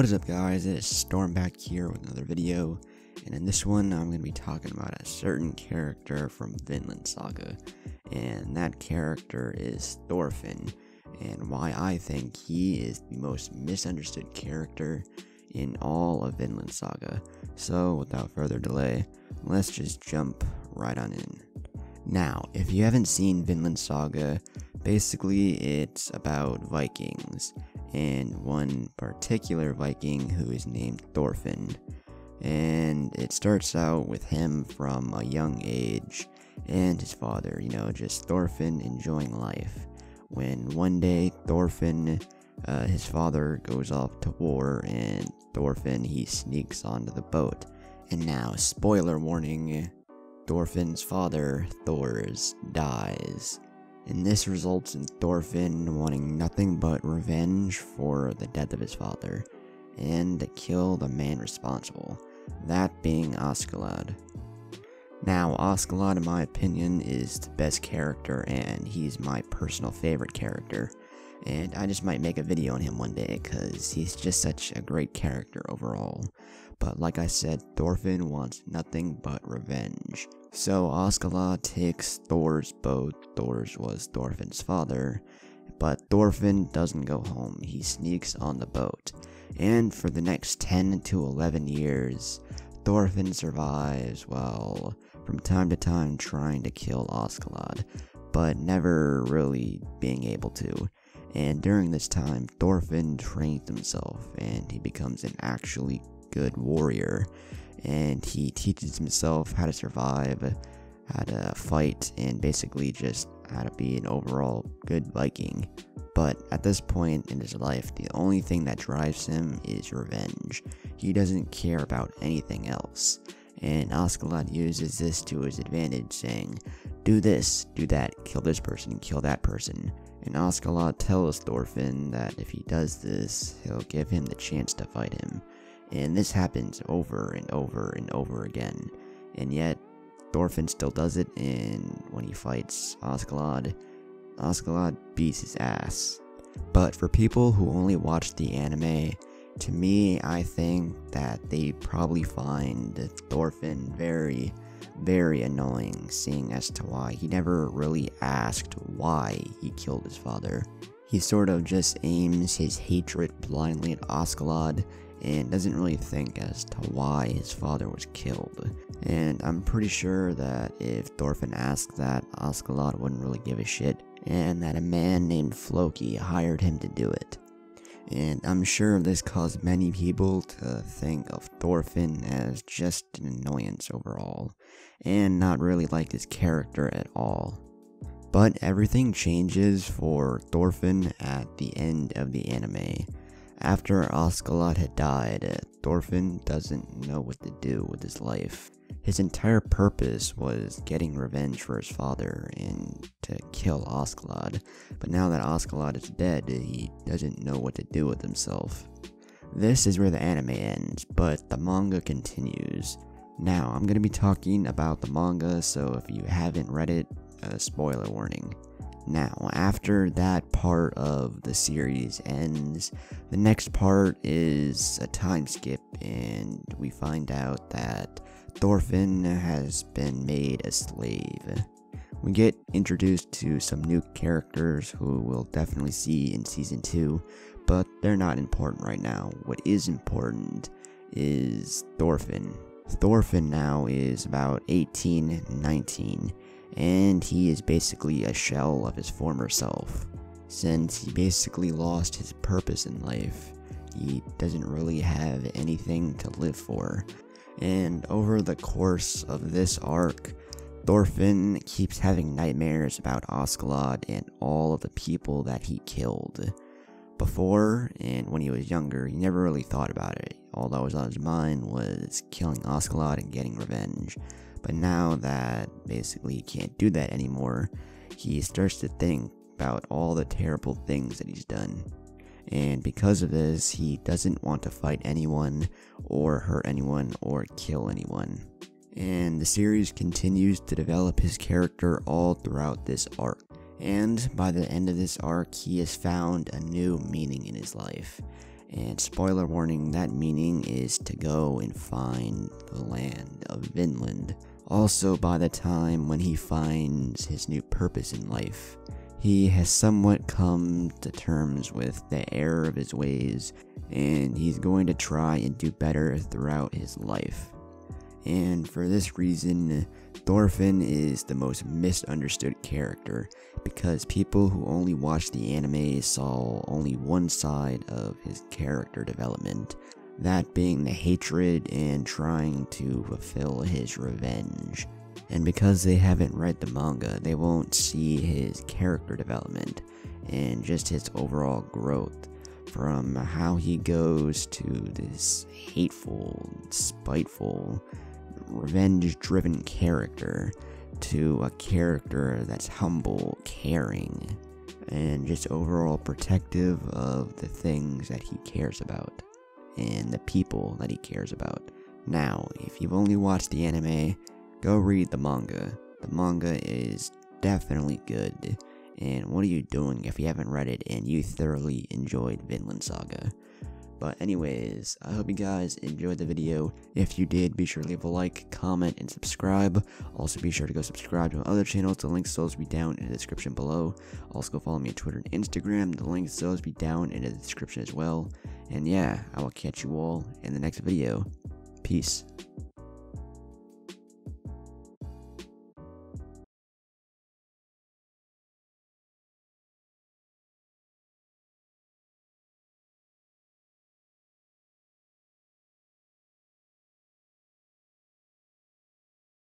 What is up, guys? It's Storm back here with another video, and in this one I'm going to be talking about a certain character from Vinland Saga, and that character is Thorfinn, and why I think he is the most misunderstood character in all of Vinland Saga. So without further delay, let's just jump right on in. Now, if you haven't seen Vinland Saga, basically it's about Vikings, and one particular Viking who is named Thorfinn. And it starts out with him from a young age and his father, just Thorfinn enjoying life. When one day Thorfinn, his father goes off to war, and Thorfinn, he sneaks onto the boat. And now, spoiler warning, Thorfinn's father, Thors, dies. And this results in Thorfinn wanting nothing but revenge for the death of his father, and to kill the man responsible, that being Askeladd. Now, Askeladd, in my opinion, is the best character, and he's my personal favorite character. And I just might make a video on him one day, because he's just such a great character overall. But like I said, Thorfinn wants nothing but revenge. So Askeladd takes Thor's boat. Thor's was Thorfinn's father, but Thorfinn doesn't go home. He sneaks on the boat, and for the next 10 to 11 years, Thorfinn survives while from time to time trying to kill Askeladd, but never really being able to. And during this time, Thorfinn trains himself, and he becomes an actually good warrior, and he teaches himself how to survive, how to fight, and basically just how to be an overall good Viking. But at this point in his life, the only thing that drives him is revenge. He doesn't care about anything else, and Askeladd uses this to his advantage, saying, do this, do that, kill this person, kill that person. And Askeladd tells Thorfinn that if he does this, he'll give him the chance to fight him. And this happens over and over and over again. And yet, Thorfinn still does it, and when he fights Askeladd, Askeladd beats his ass. But for people who only watch the anime, to me, I think that they probably find Thorfinn very, very annoying, seeing as to why he never really asked why he killed his father. He sort of just aims his hatred blindly at Askeladd, and doesn't really think as to why his father was killed. And I'm pretty sure that if Thorfinn asked that, Askeladd wouldn't really give a shit, and that a man named Floki hired him to do it. And I'm sure this caused many people to think of Thorfinn as just an annoyance overall, and not really like his character at all. But everything changes for Thorfinn at the end of the anime. After Askeladd had died, Thorfinn doesn't know what to do with his life. His entire purpose was getting revenge for his father and to kill Askeladd, but now that Askeladd is dead, he doesn't know what to do with himself. This is where the anime ends, but the manga continues. Now, I'm going to be talking about the manga, so if you haven't read it, spoiler warning. Now, after that part of the series ends, the next part is a time skip, and we find out that Thorfinn has been made a slave. We get introduced to some new characters who we'll definitely see in Season 2, but they're not important right now. What is important is Thorfinn. Thorfinn now is about 18, 19. And he is basically a shell of his former self. Since he basically lost his purpose in life, he doesn't really have anything to live for. And over the course of this arc, Thorfinn keeps having nightmares about Askeladd and all of the people that he killed. Before, and when he was younger, he never really thought about it. All that was on his mind was killing Askeladd and getting revenge. But now that basically he can't do that anymore, he starts to think about all the terrible things that he's done. And because of this, he doesn't want to fight anyone, or hurt anyone, or kill anyone. And the series continues to develop his character all throughout this arc. And by the end of this arc, he has found a new meaning in his life. And spoiler warning, that meaning is to go and find the land of Vinland. Also, by the time when he finds his new purpose in life, he has somewhat come to terms with the error of his ways, and he's going to try and do better throughout his life. And for this reason, Thorfinn is the most misunderstood character, because people who only watched the anime saw only one side of his character development, that being the hatred and trying to fulfill his revenge. And because they haven't read the manga, they won't see his character development and just his overall growth, from how he goes to this hateful, spiteful, revenge-driven character to a character that's humble, caring, and just overall protective of the things that he cares about and the people that he cares about. Now, if you've only watched the anime, go read the manga. The manga is definitely good, and what are you doing if you haven't read it and you thoroughly enjoyed Vinland Saga? But anyways, I hope you guys enjoyed the video. If you did, be sure to leave a like, comment, and subscribe. Also, be sure to go subscribe to my other channels. The links to those will be down in the description below. Also, go follow me on Twitter and Instagram. The links to those will be down in the description as well. And yeah, I will catch you all in the next video. Peace.